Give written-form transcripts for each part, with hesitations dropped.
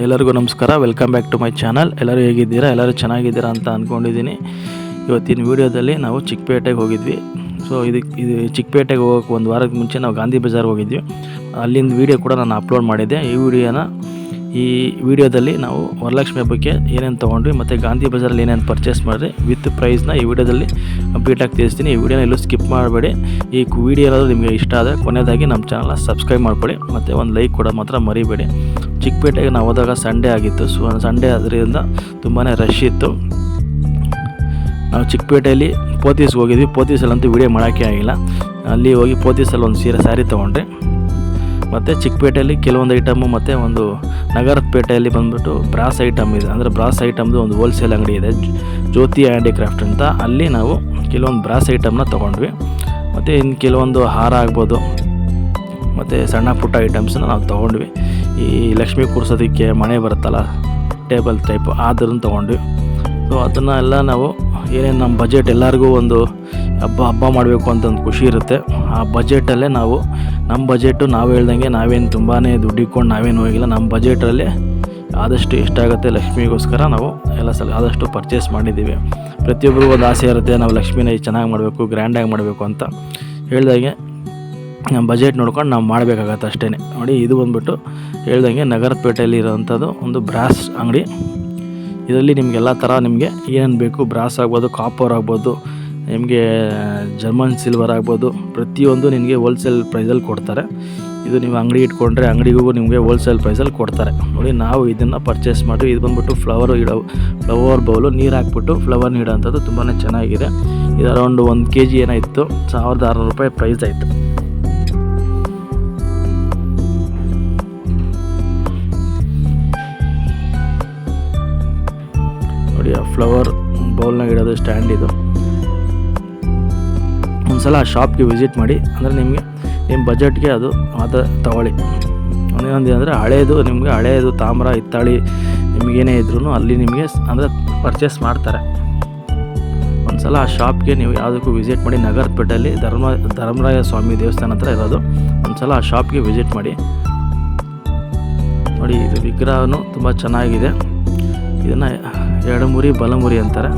ಎಲ್ಲರಿಗೂ ನಮಸ್ಕಾರ. Welcome back to my channel. ಎಲ್ಲರೂ ಹೇಗಿದ್ದೀರಾ? ಎಲ್ಲರೂ ಚೆನ್ನಾಗಿದ್ದೀರಾ ಅಂತ ಅಂದ್ಕೊಂಡಿದ್ದೀನಿ. ಇವತ್ತಿನ ವೀಡಿಯೋದಲ್ಲಿ ನಾವು ಚಿಕ್ಕಪೇಟೆಗೆ ಹೋಗಿದ್ವಿ. ಸೊ ಇದು ಚಿಕ್ಕಪೇಟೆಗೆ ಹೋಗೋಕ್ಕೆ ಒಂದು ವಾರದ ಮುಂಚೆ ನಾವು ಗಾಂಧಿ ಬಜಾರ್ ಹೋಗಿದ್ವಿ. ಅಲ್ಲಿಂದ ವೀಡಿಯೋ ಕೂಡ ನಾನು ಅಪ್ಲೋಡ್ ಮಾಡಿದ್ದೆ. ಈ ವಿಡಿಯೋದಲ್ಲಿ ನಾವು ವರಲಕ್ಷ್ಮಿ ಹಬ್ಬಕ್ಕೆ ಏನೇನು ತೊಗೊಂಡ್ವಿ ಮತ್ತು ಗಾಂಧಿ ಬಜಾರಲ್ಲಿ ಏನೇನು ಪರ್ಚೇಸ್ ಮಾಡಿರಿ ವಿತ್ ಪ್ರೈಸ್ನ ಈ ವಿಡಿಯೋದಲ್ಲಿ ಕಂಪ್ಲೀಟಾಗಿ ತಿಳಿಸ್ತೀನಿ. ಈ ವಿಡಿಯೋನ ಎಲ್ಲೂ ಸ್ಕಿಪ್ ಮಾಡಬೇಡಿ. ಈ ವಿಡಿಯೋ ಏನಾದರೂ ನಿಮಗೆ ಇಷ್ಟ ಆದರೆ ಕೊನೆಯದಾಗಿ ನಮ್ಮ ಚಾನಲ್ನ ಸಬ್ಸ್ಕ್ರೈಬ್ ಮಾಡ್ಕೊಳ್ಳಿ ಮತ್ತು ಒಂದು ಲೈಕ್ ಕೂಡ ಮಾತ್ರ ಮರಿಬೇಡಿ. ಚಿಕ್ಕಪೇಟೆಗೆ ನಾವು ಹೋದಾಗ ಸಂಡೇ ಆಗಿತ್ತು. ಸೊ ಸಂಡೇ ಅದರಿಂದ ತುಂಬಾ ರಶ್ ಇತ್ತು. ನಾವು ಚಿಕ್ಕಪೇಟೆಯಲ್ಲಿ ಪೋತೀಸ್ಗೆ ಹೋಗಿದ್ವಿ. ಪೋತೀಸಲ್ಲಂತೂ ವಿಡಿಯೋ ಮಾಡೋಕ್ಕೆ ಆಗಿಲ್ಲ. ಅಲ್ಲಿ ಹೋಗಿ ಪೋತೀಸಲ್ಲಿ ಒಂದು ಸ್ಯಾರಿ ತೊಗೊಂಡ್ರೆ ಮತ್ತು ಚಿಕ್ಕಪೇಟೆಯಲ್ಲಿ ಕೆಲವೊಂದು ಐಟಮು ಮತ್ತು ಒಂದು ನಗರದ ಪೇಟೆಯಲ್ಲಿ ಬಂದುಬಿಟ್ಟು ಬ್ರಾಸ್ ಐಟಮ್ ಇದೆ. ಅಂದರೆ ಬ್ರಾಸ್ ಐಟಮ್ದು ಒಂದು ಹೋಲ್ಸೇಲ್ ಅಂಗಡಿ ಇದೆ, ಜ್ಯೋತಿ ಹ್ಯಾಂಡಿಕ್ರಾಫ್ಟ್ ಅಂತ. ಅಲ್ಲಿ ನಾವು ಕೆಲವೊಂದು ಬ್ರಾಸ್ ಐಟಮ್ನ ತೊಗೊಂಡ್ವಿ. ಮತ್ತು ಇನ್ನು ಕೆಲವೊಂದು ಹಾರ ಆಗ್ಬೋದು ಮತ್ತು ಸಣ್ಣ ಪುಟ್ಟ ಐಟಮ್ಸನ್ನ ನಾವು ತೊಗೊಂಡ್ವಿ. ಈ ಲಕ್ಷ್ಮಿ ಕೂರಿಸೋದಕ್ಕೆ ಮನೆ ಬರುತ್ತಲ್ಲ, ಟೇಬಲ್ ಟೈಪ್ ಅದನ್ನು ತೊಗೊಂಡ್ವಿ. ಸೊ ಅದನ್ನು ಎಲ್ಲ ನಾವು ಏನೇನು ನಮ್ಮ ಬಜೆಟ್, ಎಲ್ಲರಿಗೂ ಒಂದು ಹಬ್ಬ ಮಾಡಬೇಕು ಅಂತ ಒಂದು ಖುಷಿ ಇರುತ್ತೆ. ಆ ಬಜೆಟಲ್ಲೇ ನಮ್ಮ ಬಜೆಟು ನಾವು ಹೇಳ್ದಂಗೆ ನಾವೇನು ತುಂಬಾ ದುಡ್ಡು ಇಟ್ಕೊಂಡು ನಾವೇನು ಹೋಗಿಲ್ಲ. ನಮ್ಮ ಬಜೆಟಲ್ಲಿ ಆದಷ್ಟು ಎಷ್ಟಾಗುತ್ತೆ ಲಕ್ಷ್ಮಿಗೋಸ್ಕರ ನಾವು ಎಲ್ಲ ಆದಷ್ಟು ಪರ್ಚೇಸ್ ಮಾಡಿದ್ದೀವಿ. ಪ್ರತಿಯೊಬ್ಬರಿಗೂ ಒಂದು ಆಸೆ ಇರುತ್ತೆ, ನಾವು ಲಕ್ಷ್ಮಿನ ಚೆನ್ನಾಗಿ ಮಾಡಬೇಕು, ಗ್ರ್ಯಾಂಡಾಗಿ ಮಾಡಬೇಕು ಅಂತ. ಹೇಳ್ದಂಗೆ ನಮ್ಮ ಬಜೆಟ್ ನೋಡ್ಕೊಂಡು ನಾವು ಮಾಡಬೇಕಾಗತ್ತೆ ಅಷ್ಟೇ. ನೋಡಿ, ಇದು ಬಂದುಬಿಟ್ಟು ಹೇಳ್ದಂಗೆ ನಗರದ ಪೇಟೆಯಲ್ಲಿ ಇರೋವಂಥದ್ದು ಒಂದು ಬ್ರಾಸ್ ಅಂಗಡಿ. ಇದರಲ್ಲಿ ನಿಮಗೆಲ್ಲ ಥರ ನಿಮಗೆ ಏನೇನು ಬೇಕು, ಬ್ರಾಸ್ ಆಗ್ಬೋದು, ಕಾಪರ್ ಆಗ್ಬೋದು, ನಿಮಗೆ ಜರ್ಮನ್ ಸಿಲ್ವರ್ ಆಗ್ಬೋದು, ಪ್ರತಿಯೊಂದು ನಿಮಗೆ ಹೋಲ್ಸೇಲ್ ಪ್ರೈಸಲ್ಲಿ ಕೊಡ್ತಾರೆ. ಇದು ನೀವು ಅಂಗಡಿ ಇಟ್ಕೊಂಡ್ರೆ ಅಂಗಡಿಗೂ ನಿಮಗೆ ಹೋಲ್ಸೇಲ್ ಪ್ರೈಸಲ್ಲಿ ಕೊಡ್ತಾರೆ. ನೋಡಿ, ನಾವು ಇದನ್ನು ಪರ್ಚೇಸ್ ಮಾಡಿ. ಇದು ಬಂದುಬಿಟ್ಟು ಫ್ಲವರ್ ಬೌಲು, ನೀರು ಹಾಕ್ಬಿಟ್ಟು ಫ್ಲವರ್ ನೀಡೋ ಅಂಥದ್ದು ತುಂಬಾ ಚೆನ್ನಾಗಿದೆ. ಇದು ಅರೌಂಡ್ 1 kg ಏನಾಯಿತು, 1600 ರೂಪಾಯಿ ಪ್ರೈಸ್ ಆಯಿತು. ನೋಡಿ, ಆ ಫ್ಲವರ್ ಬೌಲ್ನಾಗ ಇಡೋದು ಸ್ಟ್ಯಾಂಡ್ ಇದು. ಒಂದು ಸಲ ಆ ಶಾಪ್ಗೆ ವಿಸಿಟ್ ಮಾಡಿ. ಅಂದರೆ ನಿಮಗೆ ನಿಮ್ಮ ಬಜೆಟ್ಗೆ ಅದು ತಗೊಳ್ಳಿ. ಇನ್ನೊಂದು ಅಂದರೆ ಹಳೆಯದು ತಾಮ್ರ ಹಿತ್ತಾಳಿ ನಿಮಗೇನೇ ಇದ್ರೂ ಅಲ್ಲಿ ನಿಮಗೆ ಅಂದರೆ ಪರ್ಚೇಸ್ ಮಾಡ್ತಾರೆ. ಒಂದು ಸಲ ಆ ಶಾಪ್ಗೆ ನೀವು ಯಾವುದಕ್ಕೂ ವಿಸಿಟ್ ಮಾಡಿ. ನಗರದ ಪೇಟೆಯಲ್ಲಿ ಧರ್ಮರಾಯ ಸ್ವಾಮಿ ದೇವಸ್ಥಾನ ಹತ್ರ ಇರೋದು. ಒಂದು ಸಲ ಆ ಶಾಪ್ಗೆ ವಿಸಿಟ್ ಮಾಡಿ. ನೋಡಿ, ಇದು ವಿಗ್ರಹನೂ ತುಂಬ ಚೆನ್ನಾಗಿದೆ. ಇದನ್ನು ಎಡಮುರಿ ಬಲಮುರಿ ಅಂತಾರೆ.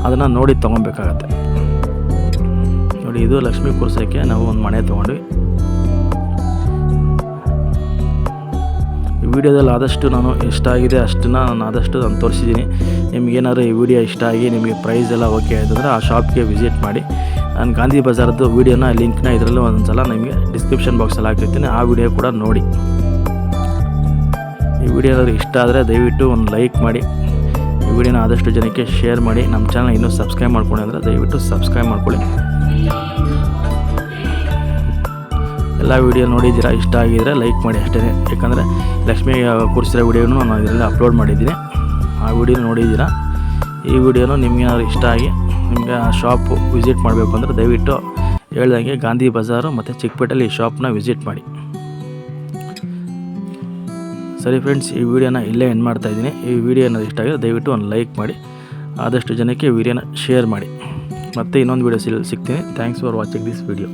ಅದನ್ನು ನೋಡಿ ತೊಗೊಬೇಕಾಗತ್ತೆ. ನೋಡಿ, ಇದು ಲಕ್ಷ್ಮೀ ಕೂರ್ಸೋಕ್ಕೆ ನಾವು ಒಂದು ಮಣೆ ತೊಗೊಂಡ್ವಿ. ಈ ವಿಡಿಯೋದಲ್ಲಿ ಆದಷ್ಟು ನಾನು ಎಷ್ಟಾಗಿದೆ ಅಷ್ಟನ್ನು ನಾನು ತೋರಿಸಿದ್ದೀನಿ. ನಿಮಗೇನಾದ್ರು ಈ ವಿಡಿಯೋ ಇಷ್ಟ ಆಗಿ ನಿಮಗೆ ಪ್ರೈಸ್ ಎಲ್ಲ ಓಕೆ ಆಯಿತಂದರೆ ಆ ಶಾಪ್ಗೆ ವಿಸಿಟ್ ಮಾಡಿ. ನಾನು ಗಾಂಧಿ ಬಜಾರ್ದು ವಿಡಿಯೋನ ಲಿಂಕ್ನ ಇದರಲ್ಲೂ ಒಂದು ಸಲ ನಿಮಗೆ ಡಿಸ್ಕ್ರಿಪ್ಷನ್ ಬಾಕ್ಸಲ್ಲಿ ಹಾಕಿರ್ತೀನಿ. ಆ ವಿಡಿಯೋ ಕೂಡ ನೋಡಿ. ಈ ವಿಡಿಯೋ ಏನಾದರೂ ಇಷ್ಟ ಆದರೆ ದಯವಿಟ್ಟು ಒಂದು ಲೈಕ್ ಮಾಡಿ. ಈ ವಿಡಿಯೋನ ಆದಷ್ಟು ಜನಕ್ಕೆ ಶೇರ್ ಮಾಡಿ. ನಮ್ಮ ಚಾನಲ್ ಇನ್ನೂ ಸಬ್ಸ್ಕ್ರೈಬ್ ಮಾಡ್ಕೊಳ್ಳಿ ಅಂದರೆ ದಯವಿಟ್ಟು ಸಬ್ಸ್ಕ್ರೈಬ್ ಮಾಡ್ಕೊಳ್ಳಿ. ಎಲ್ಲ ವಿಡಿಯೋ ನೋಡಿದ್ದೀರಾ, ಇಷ್ಟ ಆಗಿದ್ರೆ ಲೈಕ್ ಮಾಡಿ ಅಷ್ಟೇ. ಯಾಕಂದರೆ ಲಕ್ಷ್ಮಿ ಕೂರಿಸಿರೋ ವಿಡಿಯೋನು ನಾನು ಇದರಲ್ಲಿ ಅಪ್ಲೋಡ್ ಮಾಡಿದ್ದೀನಿ. ಆ ವಿಡಿಯೋ ನೋಡಿದ್ದೀರಾ. ಈ ವಿಡಿಯೋನು ನಿಮಗೇನಾದ್ರು ಇಷ್ಟ ಆಗಿ ನಿಮಗೆ ಆ ಶಾಪ್ ವಿಸಿಟ್ ಮಾಡಬೇಕು ಅಂದರೆ ದಯವಿಟ್ಟು ಹೇಳ್ದಂಗೆ ಗಾಂಧಿ ಬಜಾರು ಮತ್ತು ಚಿಕ್ಕಪೇಟೆಯಲ್ಲಿ ಈ ಶಾಪ್ನ ವಿಸಿಟ್ ಮಾಡಿ. ಸರಿ ಫ್ರೆಂಡ್ಸ್, ಈ ವಿಡಿಯೋನ ಇಲ್ಲೇ ಎಂಡ್ ಮಾಡ್ತಾಯಿದ್ದೀನಿ. ಈ ವಿಡಿಯೋ ಏನಾದ್ರು ಇಷ್ಟ ಆಗಿದೆ ದಯವಿಟ್ಟು ಒಂದು ಲೈಕ್ ಮಾಡಿ. ಆದಷ್ಟು ಜನಕ್ಕೆ ವಿಡಿಯೋನ ಶೇರ್ ಮಾಡಿ. ಮತ್ತೆ ಇನ್ನೊಂದು ವಿಡಿಯೋ ಸಿಗ್ತೀನಿ. Thanks for watching this video.